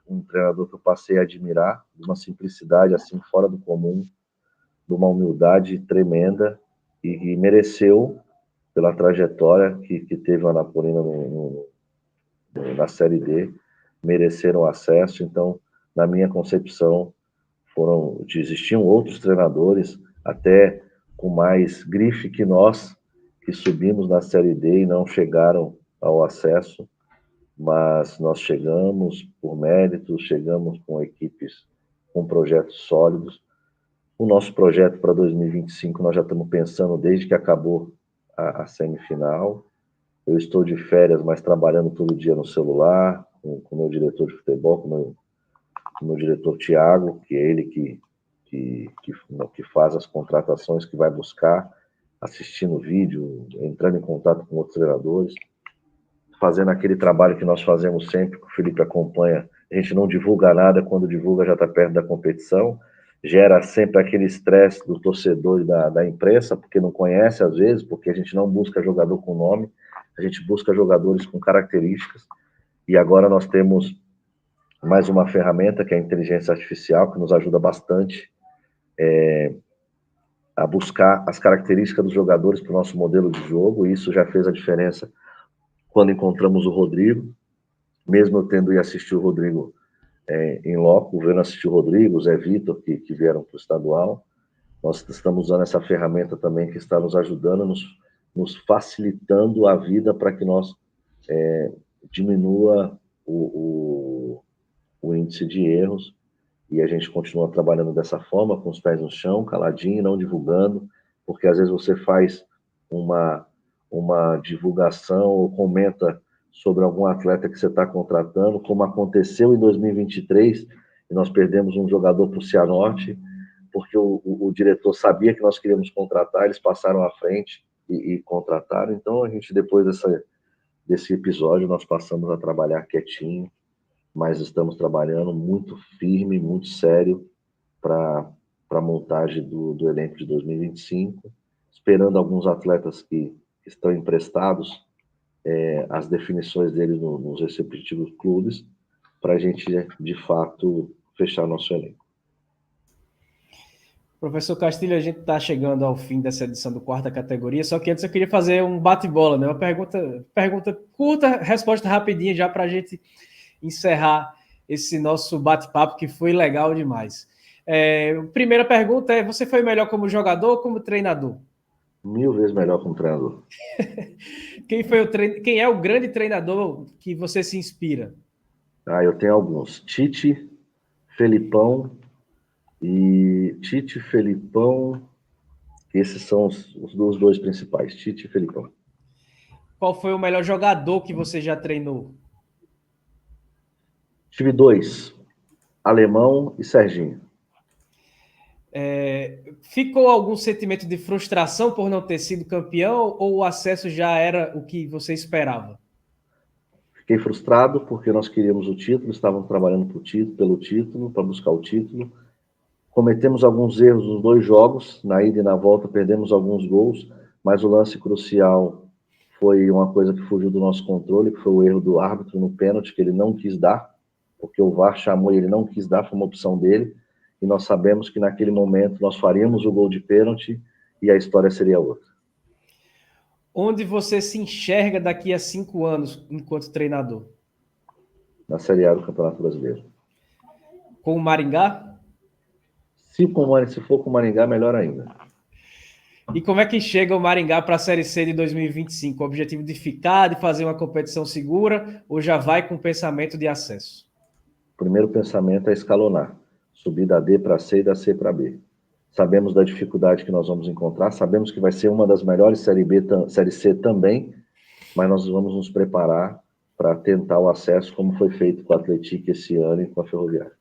um treinador que eu passei a admirar, de uma simplicidade assim, fora do comum, de uma humildade tremenda, e mereceu, pela trajetória que teve o Anapolina na Série D, mereceram acesso. Então, na minha concepção, existiam outros treinadores, até com mais grife que nós, que subimos na Série D e não chegaram ao acesso, mas nós chegamos por mérito, chegamos com equipes com projetos sólidos. O nosso projeto para 2025 nós já estamos pensando desde que acabou a semifinal. Eu estou de férias, mas trabalhando todo dia no celular, com o meu diretor de futebol, com o meu diretor Thiago, que é ele que faz as contratações, que vai buscar, assistindo vídeo, entrando em contato com outros treinadores, fazendo aquele trabalho que nós fazemos sempre, que o Felipe acompanha. A gente não divulga nada, quando divulga já está perto da competição, gera sempre aquele estresse do torcedor e da imprensa, porque não conhece às vezes, porque a gente não busca jogador com nome, a gente busca jogadores com características, e agora nós temos mais uma ferramenta, que é a inteligência artificial, que nos ajuda bastante a buscar as características dos jogadores para o nosso modelo de jogo, e isso já fez a diferença quando encontramos o Rodrigo, mesmo eu tendo ido assistir o Rodrigo em loco, vendo assistir o Rodrigo, o Zé Vitor, que vieram para o estadual. Nós estamos usando essa ferramenta também, que está nos ajudando, nos facilitando a vida para que nós diminua o índice de erros, e a gente continua trabalhando dessa forma, com os pés no chão, caladinho, não divulgando, porque às vezes você faz uma divulgação ou comenta sobre algum atleta que você está contratando, como aconteceu em 2023, e nós perdemos um jogador para o Cianorte, porque o diretor sabia que nós queríamos contratar, eles passaram à frente e contrataram. Então, a gente, depois desse episódio, nós passamos a trabalhar quietinho, mas estamos trabalhando muito firme, muito sério para a montagem do elenco de 2025, esperando alguns atletas que estão emprestados, as definições deles nos respectivos clubes, para a gente, de fato, fechar nosso elenco. Professor Castilho, a gente está chegando ao fim dessa edição do Quarta Categoria, só que antes eu queria fazer um bate-bola, né? Uma pergunta curta, resposta rapidinha, já para a gente encerrar esse nosso bate-papo, que foi legal demais. Primeira pergunta é: você foi melhor como jogador ou como treinador? 1000 vezes melhor como treinador. Quem é o grande treinador que você se inspira? Eu tenho alguns. Tite, Felipão, esses são os dois principais, Tite e Felipão. Qual foi o melhor jogador que você já treinou? Tive 2, Alemão e Serginho. Ficou algum sentimento de frustração por não ter sido campeão, ou o acesso já era o que você esperava? Fiquei frustrado porque nós queríamos o título, estávamos trabalhando pelo título, para buscar o título. Cometemos alguns erros nos 2 jogos, na ida e na volta perdemos alguns gols, mas o lance crucial foi uma coisa que fugiu do nosso controle, que foi o erro do árbitro no pênalti, que ele não quis dar, porque o VAR chamou e ele não quis dar, foi uma opção dele, e nós sabemos que naquele momento nós faríamos o gol de pênalti e a história seria outra. Onde você se enxerga daqui a 5 anos enquanto treinador? Na Série A do Campeonato Brasileiro. Com o Maringá? Se for com o Maringá, melhor ainda. E como é que chega o Maringá para a Série C de 2025? O objetivo de ficar, de fazer uma competição segura, ou já vai com pensamento de acesso? O primeiro pensamento é escalonar. Subir da D para C e da C para B. Sabemos da dificuldade que nós vamos encontrar, sabemos que vai ser uma das melhores Série C também, mas nós vamos nos preparar para tentar o acesso, como foi feito com o Atlético esse ano e com a Ferroviária.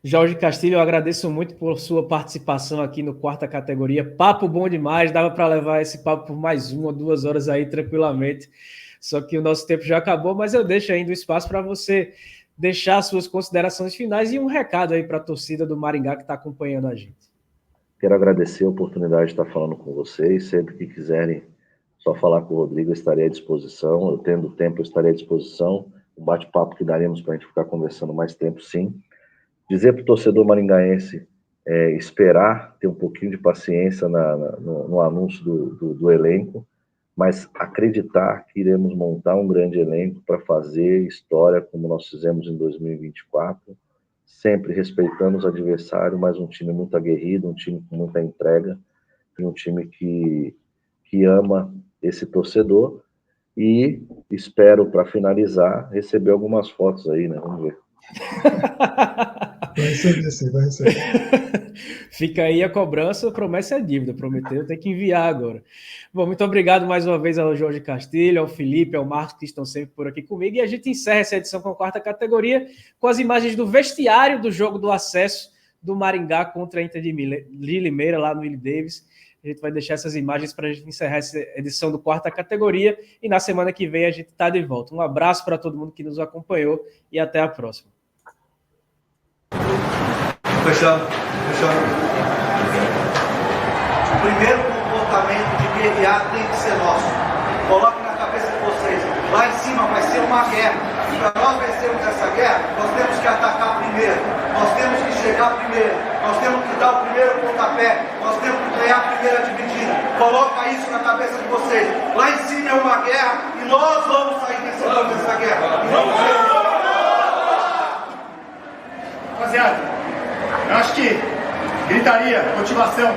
Jorge Castilho, eu agradeço muito por sua participação aqui no Quarta Categoria. Papo bom demais, dava para levar esse papo por mais 1 ou 2 horas aí tranquilamente, só que o nosso tempo já acabou, mas eu deixo ainda o espaço para você deixar suas considerações finais e um recado aí para a torcida do Maringá que está acompanhando a gente. Quero agradecer a oportunidade de estar falando com vocês. Sempre que quiserem só falar com o Rodrigo, eu estarei à disposição. Eu tendo tempo, eu estarei à disposição. Um bate-papo que daremos para a gente ficar conversando mais tempo, sim. Dizer para o torcedor maringaense esperar, ter um pouquinho de paciência no anúncio do elenco, mas acreditar que iremos montar um grande elenco para fazer história como nós fizemos em 2024, sempre respeitando os adversários, mas um time muito aguerrido, um time com muita entrega, e um time que ama esse torcedor. E espero, para finalizar, receber algumas fotos aí, né? Vamos ver. Vai receber, sim, vai receber. Fica aí a cobrança, promessa é dívida, prometeu, tem que enviar agora. Bom, muito obrigado mais uma vez ao Jorge Castilho, ao Felipe, ao Marcos, que estão sempre por aqui comigo, e a gente encerra essa edição com a quarta categoria, com as imagens do vestiário do jogo do acesso do Maringá contra a Inter de Limeira, lá no Willie Davis. A gente vai deixar essas imagens para a gente encerrar essa edição do quarta categoria, e na semana que vem a gente está de volta. Um abraço para todo mundo que nos acompanhou e até a próxima. Fechando. O primeiro comportamento de guerrear tem que ser nosso. Coloque na cabeça de vocês. Lá em cima vai ser uma guerra. E para nós vencermos essa guerra, nós temos que atacar primeiro. Nós temos que chegar primeiro. Nós temos que dar o primeiro pontapé. Nós temos que ganhar a primeira dividida. Coloca isso na cabeça de vocês. Lá em cima é uma guerra e nós vamos sair vencedores dessa guerra. E vamos ver. Rapaziada, eu acho que gritaria, motivação,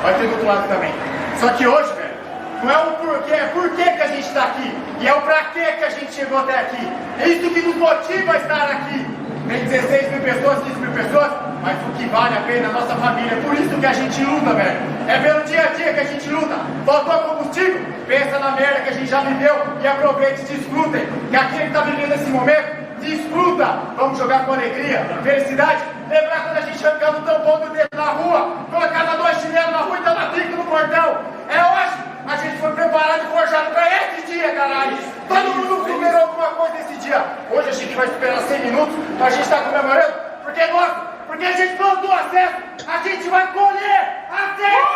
vai ter do outro lado também. Só que hoje, velho, não é o porquê, é por que a gente está aqui. E é o pra que a gente chegou até aqui. É isso que nos motiva a estar aqui. Tem 16 mil pessoas, 15 mil pessoas, mas o que vale a pena é a nossa família. É por isso que a gente luta, velho. É pelo dia a dia que a gente luta. Faltou combustível? Pensa na merda que a gente já viveu e aproveite e desfrutem. Que aqui ele está vivendo esse momento. Desfruta! Vamos jogar com alegria, felicidade. Lembrar quando a gente arrancava o tampão do dedo na rua, colocava 2 chinelos na rua e dava pico no portão. É hoje! A gente foi preparado e forjado para esse dia, caralho! Todo mundo superou alguma coisa nesse dia. Hoje a gente vai esperar 100 minutos pra gente estar comemorando. Porque a gente plantou acesso, a gente vai colher acesso!